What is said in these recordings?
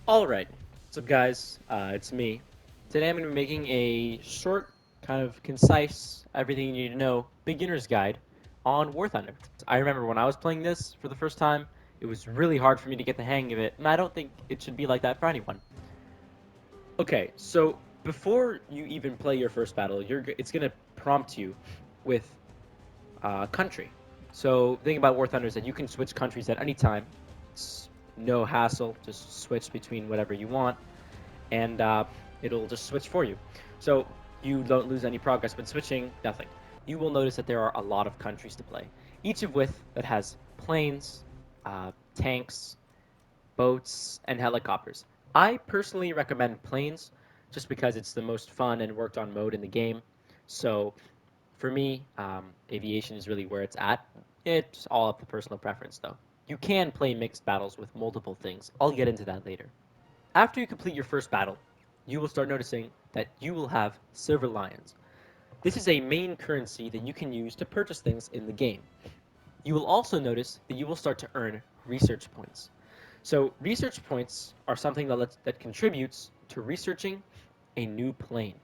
Alright, what's up guys, it's me. Today I'm going to be making a short, kind of concise, everything you need to know, beginner's guide on War Thunder. I remember when I was playing this for the first time, it was really hard for me to get the hang of it, and I don't think it should be like that for anyone. Okay, so before you even play your first battle, it's going to prompt you with country. So the thing about War Thunder is that you can switch countries at any time. It's no hassle, just switch between whatever you want, and it'll just switch for you. So you don't lose any progress when switching, nothing. You will notice that there are a lot of countries to play, each of which that has planes, tanks, boats, and helicopters. I personally recommend planes just because it's the most fun and worked on mode in the game. So for me, aviation is really where it's at. It's all up to personal preference, though. You can play mixed battles with multiple things. I'll get into that later. After you complete your first battle, you will start noticing that you will have silver lions. This is a main currency that you can use to purchase things in the game. You will also notice that you will start to earn research points. So research points are something that contributes to researching a new plane.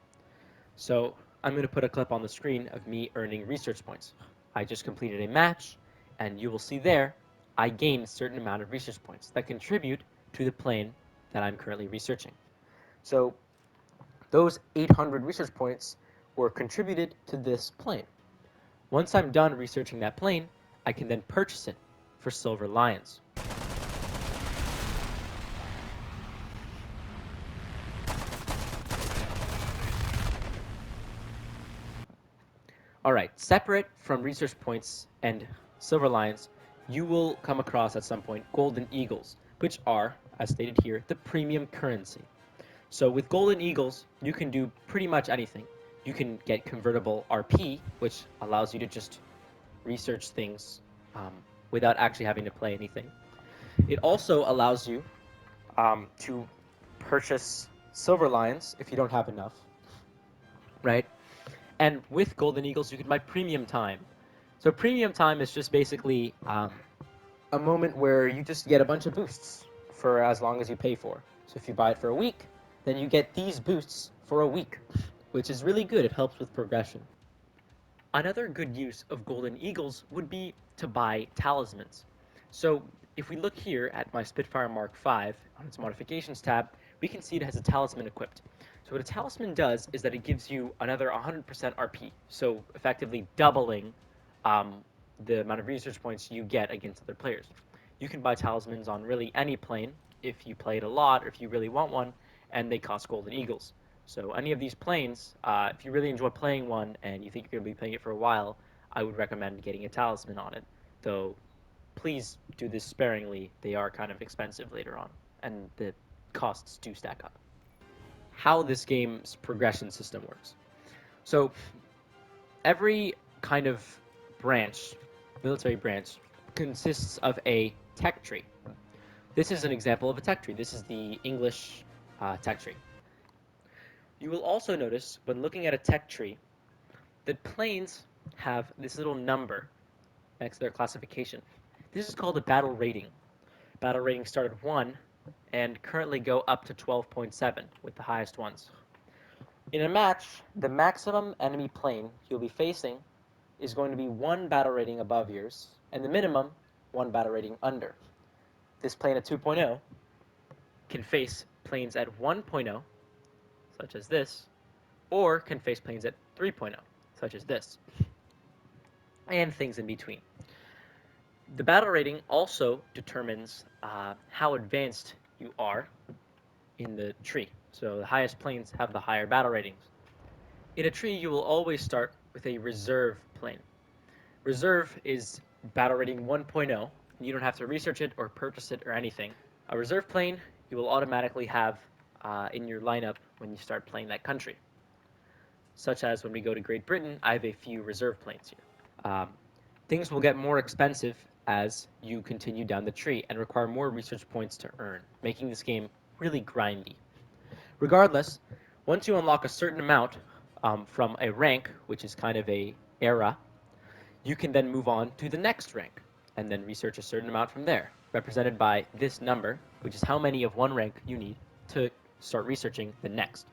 So I'm going to put a clip on the screen of me earning research points. I just completed a match, and you will see there I gained a certain amount of research points that contribute to the plane that I'm currently researching. So those 800 research points were contributed to this plane. Once I'm done researching that plane, I can then purchase it for silver lions. All right, separate from research points and silver lions, you will come across at some point golden eagles, which are, as stated here, the premium currency. So with golden eagles, you can do pretty much anything. You can get convertible RP, which allows you to just research things um, without actually having to play anything. It also allows you to purchase silver lions if you don't have enough, right? And with golden eagles, you can buy premium time. So premium time is just basically a moment where you just get a bunch of boosts for as long as you pay for. So if you buy it for a week, then you get these boosts for a week, which is really good. It helps with progression. Another good use of golden eagles would be to buy talismans. So if we look here at my Spitfire Mark V on its modifications tab, we can see it has a talisman equipped. So what a talisman does is that it gives you another 100% RP, so effectively doubling the amount of research points you get against other players. You can buy talismans on really any plane if you play it a lot or if you really want one, and they cost golden eagles. So any of these planes, if you really enjoy playing one and you think you're going to be playing it for a while, I would recommend getting a talisman on it. Though, please do this sparingly. They are kind of expensive later on, and the costs do stack up. How this game's progression system works. So every kind of branch, military branch, consists of a tech tree. This is an example of a tech tree. This is the English tech tree. You will also notice when looking at a tech tree that planes have this little number next to their classification. This is called a battle rating. Battle ratings start at 1 and currently go up to 12.7 with the highest ones. In a match, the maximum enemy plane you'll be facing is going to be 1 battle rating above yours, and the minimum 1 battle rating under. This plane at 2.0 can face planes at 1.0, such as this, or can face planes at 3.0, such as this, and things in between. The battle rating also determines how advanced you are in the tree. So the highest planes have the higher battle ratings. In a tree, you will always start with a reserve plane. Reserve is battle rating 1.0. You don't have to research it or purchase it or anything. A reserve plane you will automatically have in your lineup when you start playing that country. Such as when we go to Great Britain, I have a few reserve planes here. Things will get more expensive as you continue down the tree and require more research points to earn, making this game really grindy. Regardless, once you unlock a certain amount from a rank, which is kind of a era, you can then move on to the next rank and then research a certain amount from there. represented by this number, which is how many of one rank you need to start researching the next.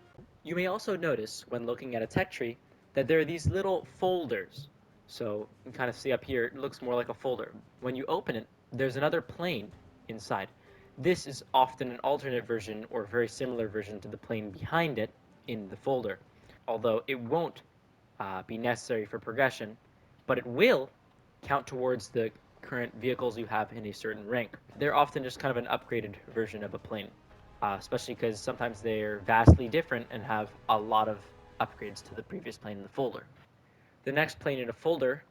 You may also notice when looking at a tech tree that there are these little folders. So you can kind of see up here, it looks more like a folder. When you open it, there's another plane inside. This is often an alternate version or very similar version to the plane behind it in the folder, although it won't be necessary for progression, but it will count towards the current vehicles you have in a certain rank. They're often just kind of an upgraded version of a plane, especially because sometimes they're vastly different and have a lot of upgrades to the previous plane in the folder. The next plane in a folder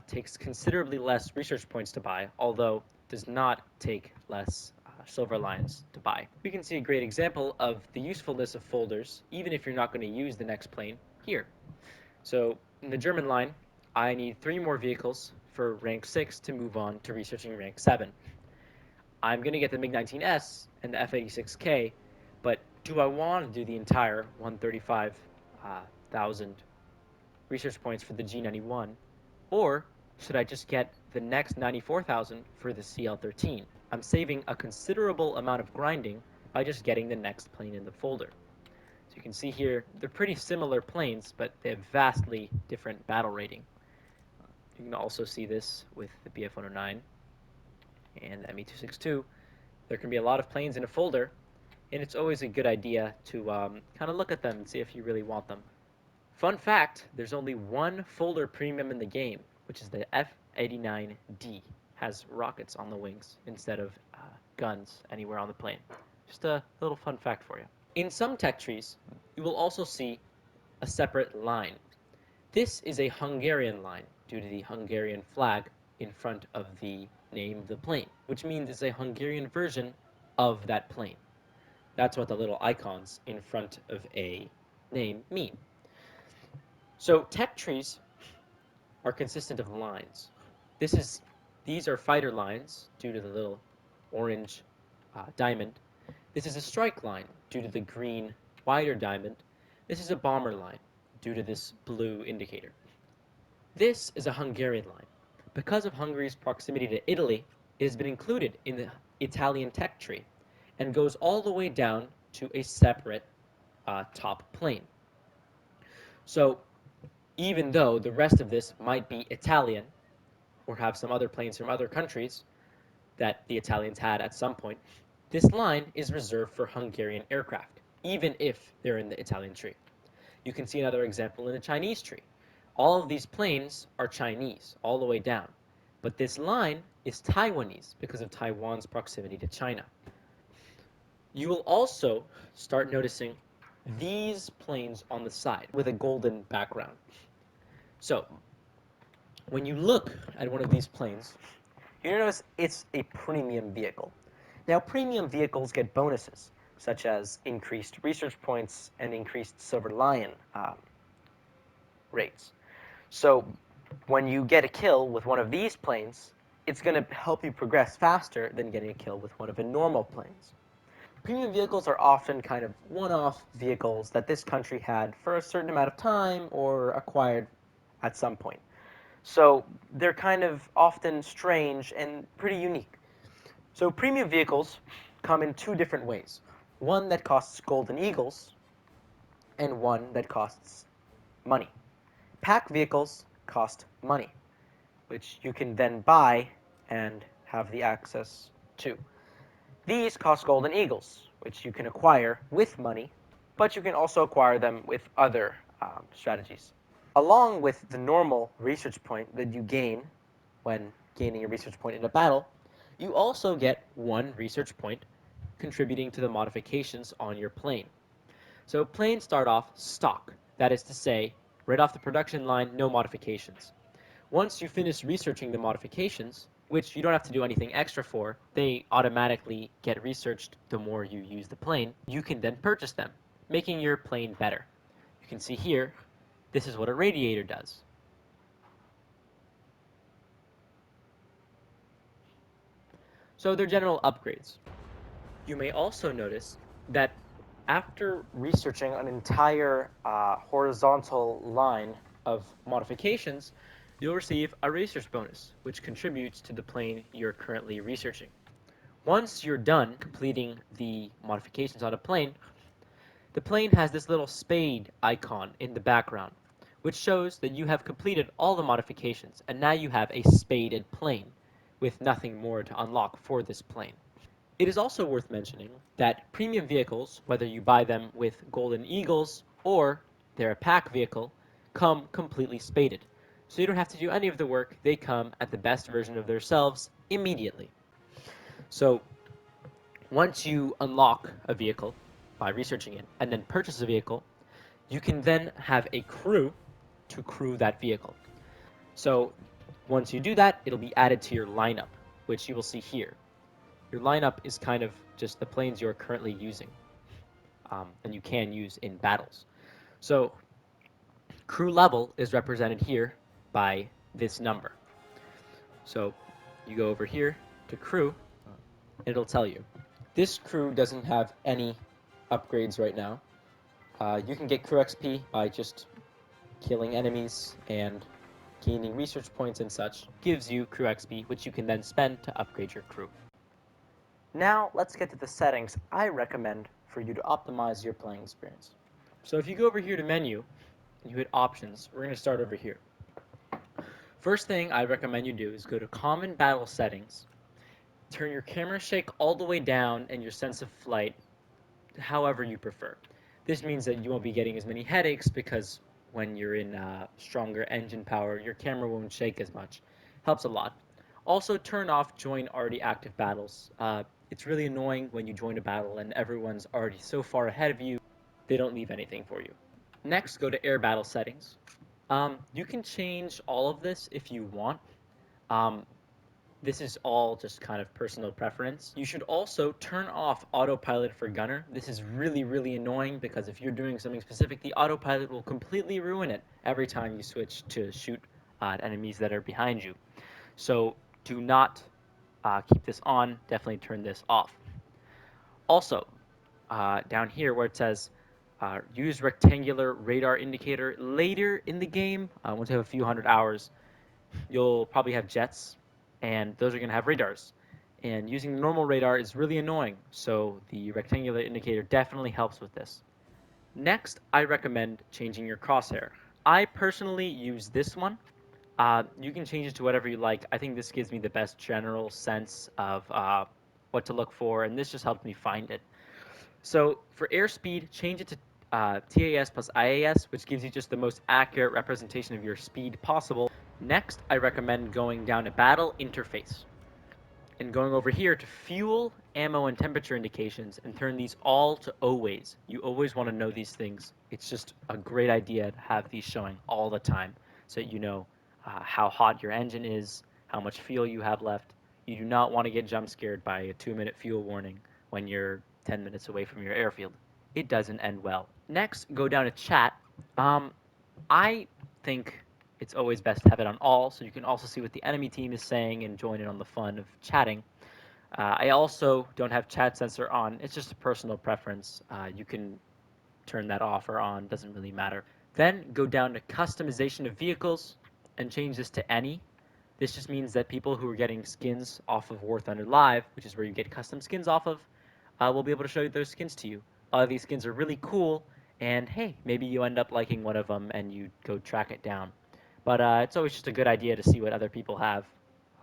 takes considerably less research points to buy, although does not take less silver lions to buy. We can see a great example of the usefulness of folders, even if you're not going to use the next plane, here. So in the German line, I need 3 more vehicles for rank 6 to move on to researching rank 7. I'm going to get the MiG-19S and the F-86K, but do I want to do the entire 135,000 research points for the G91, or should I just get the next 94,000 for the CL-13? I'm saving a considerable amount of grinding by just getting the next plane in the folder. So you can see here, they're pretty similar planes, but they have vastly different battle rating. You can also see this with the BF-109 and the ME-262. There can be a lot of planes in a folder, and it's always a good idea to kind of look at them and see if you really want them. Fun fact, there's only one folder premium in the game, which is the F-89D. Has rockets on the wings instead of guns anywhere on the plane. Just a little fun fact for you. In some tech trees, you will also see a separate line. This is a Hungarian line due to the Hungarian flag in front of the name of the plane, which means it's a Hungarian version of that plane. That's what the little icons in front of a name mean. So tech trees are consistent of lines. These are fighter lines due to the little orange diamond. This is a strike line due to the green wider diamond. This is a bomber line due to this blue indicator. This is a Hungarian line. Because of Hungary's proximity to Italy, it has been included in the Italian tech tree and goes all the way down to a separate top plane. So even though the rest of this might be Italian or have some other planes from other countries that the Italians had at some point, this line is reserved for Hungarian aircraft, even if they're in the Italian tree. You can see another example in the Chinese tree. All of these planes are Chinese, all the way down. But this line is Taiwanese because of Taiwan's proximity to China. You will also start noticing these planes on the side with a golden background. So, when you look at one of these planes, you notice it's a premium vehicle. Now, premium vehicles get bonuses, such as increased research points and increased Silver Lion rates. So when you get a kill with one of these planes, it's going to help you progress faster than getting a kill with one of the normal planes. Premium vehicles are often kind of one-off vehicles that this country had for a certain amount of time or acquired at some point. So they're kind of often strange and pretty unique. So premium vehicles come in 2 different ways. One that costs golden eagles, and one that costs money. Pack vehicles cost money, which you can then buy and have the access to. These cost golden eagles, which you can acquire with money, but you can also acquire them with other strategies. Along with the normal research point that you gain when gaining a research point in a battle, you also get 1 research point contributing to the modifications on your plane. So planes start off stock, that is to say, right off the production line, no modifications. Once you finish researching the modifications, which you don't have to do anything extra for, they automatically get researched the more you use the plane, you can then purchase them, making your plane better. You can see here, this is what a radiator does. So they're general upgrades. You may also notice that after researching an entire horizontal line of modifications, you'll receive a research bonus, which contributes to the plane you're currently researching. Once you're done completing the modifications on a plane, the plane has this little spade icon in the background, which shows that you have completed all the modifications, and now you have a spaded plane, with nothing more to unlock for this plane. It is also worth mentioning that premium vehicles, whether you buy them with Golden Eagles or they're a pack vehicle, come completely spaded. So you don't have to do any of the work, they come at the best version of themselves immediately. So once you unlock a vehicle by researching it and then purchase a vehicle, you can then have a crew to crew that vehicle. So once you do that, it'll be added to your lineup, which you will see here. Your lineup is kind of just the planes you're currently using, and you can use in battles. So crew level is represented here by this number. So you go over here to crew, and it'll tell you. This crew doesn't have any upgrades right now. You can get crew XP by just killing enemies and gaining research points and such. Gives you crew XP, which you can then spend to upgrade your crew. Now let's get to the settings I recommend for you to optimize your playing experience. So if you go over here to menu and you hit options, we're going to start over here. First thing I recommend you do is go to common battle settings, turn your camera shake all the way down and your sense of flight however you prefer. This means that you won't be getting as many headaches because when you're in stronger engine power, your camera won't shake as much. Helps a lot. Also, turn off join already active battles. It's really annoying when you join a battle and everyone's already so far ahead of you, they don't leave anything for you. Next, go to air battle settings. You can change all of this if you want. Um, this is all just kind of personal preference. You should also turn off autopilot for gunner. This is really, really annoying because if you're doing something specific, the autopilot will completely ruin it every time you switch to shoot at enemies that are behind you. So do not keep this on. Definitely turn this off. Also, down here where it says use rectangular radar indicator later in the game, once you have a few hundred hours, you'll probably have jets, and those are going to have radars. And using the normal radar is really annoying, so the rectangular indicator definitely helps with this. Next, I recommend changing your crosshair. I personally use this one. You can change it to whatever you like. I think this gives me the best general sense of what to look for, and this just helps me find it. So for airspeed, change it to TAS plus IAS, which gives you just the most accurate representation of your speed possible. Next, I recommend going down to Battle Interface and going over here to Fuel, Ammo, and Temperature indications and turn these all to always. You always want to know these things. It's just a great idea to have these showing all the time so that you know how hot your engine is, how much fuel you have left. You do not want to get jump scared by a 2-minute fuel warning when you're 10 minutes away from your airfield. It doesn't end well. Next, go down to Chat. I think it's always best to have it on all, so you can also see what the enemy team is saying and join in on the fun of chatting. I also don't have chat sensor on. It's just a personal preference. You can turn that off or on, doesn't really matter. Then go down to customization of vehicles and change this to any. This just means that people who are getting skins off of War Thunder Live, which is where you get custom skins off of, will be able to show those skins to you. A lot of these skins are really cool, and hey, maybe you end up liking one of them and you go track it down. But it's always just a good idea to see what other people have,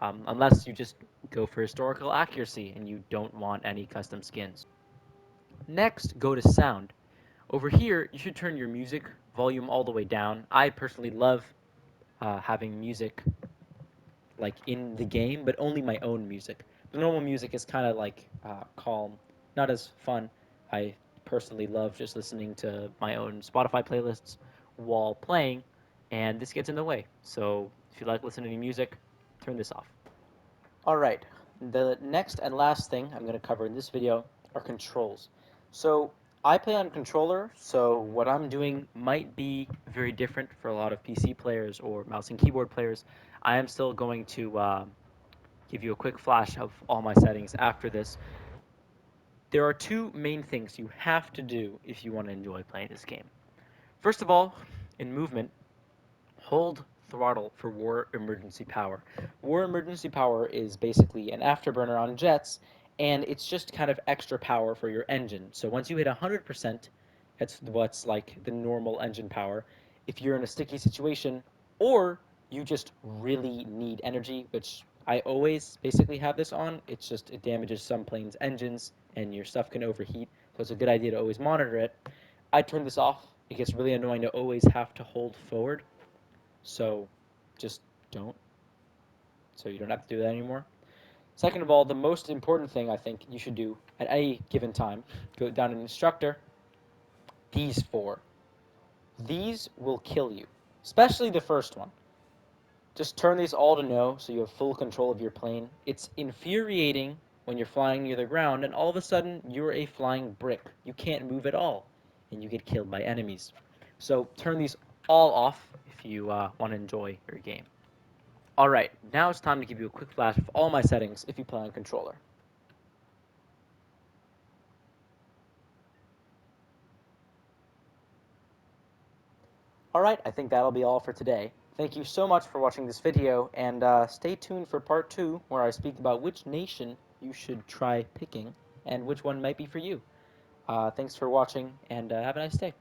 unless you just go for historical accuracy and you don't want any custom skins. Next, go to sound. Over here, you should turn your music volume all the way down. I personally love having music like in the game, but only my own music. The normal music is kind of like calm, not as fun. I personally love just listening to my own Spotify playlists while playing, and this gets in the way. So if you like listening to music, turn this off. All right, the next and last thing I'm going to cover in this video are controls. So I play on controller, so what I'm doing might be very different for a lot of PC players or mouse and keyboard players. I am still going to give you a quick flash of all my settings after this. There are two main things you have to do if you want to enjoy playing this game. First of all, in movement, hold throttle for War Emergency Power. War Emergency Power is basically an afterburner on jets, and it's just kind of extra power for your engine. So once you hit 100%, that's what's like the normal engine power. If you're in a sticky situation, or you just really need energy, which I always basically have this on, it's just it damages some planes' engines and your stuff can overheat. So it's a good idea to always monitor it. I turn this off. It gets really annoying to always have to hold forward. So just don't. So you don't have to do that anymore. Second of all, the most important thing I think you should do at any given time, go down an instructor, these four. These will kill you, especially the first one. Just turn these all to no so you have full control of your plane. It's infuriating when you're flying near the ground and all of a sudden you're a flying brick. You can't move at all and you get killed by enemies. So turn these all off if you want to enjoy your game. Alright, now it's time to give you a quick flash of all my settings if you play on controller. Alright, I think that'll be all for today. Thank you so much for watching this video, and stay tuned for part 2, where I speak about which nation you should try picking, and which one might be for you. Thanks for watching, and have a nice day.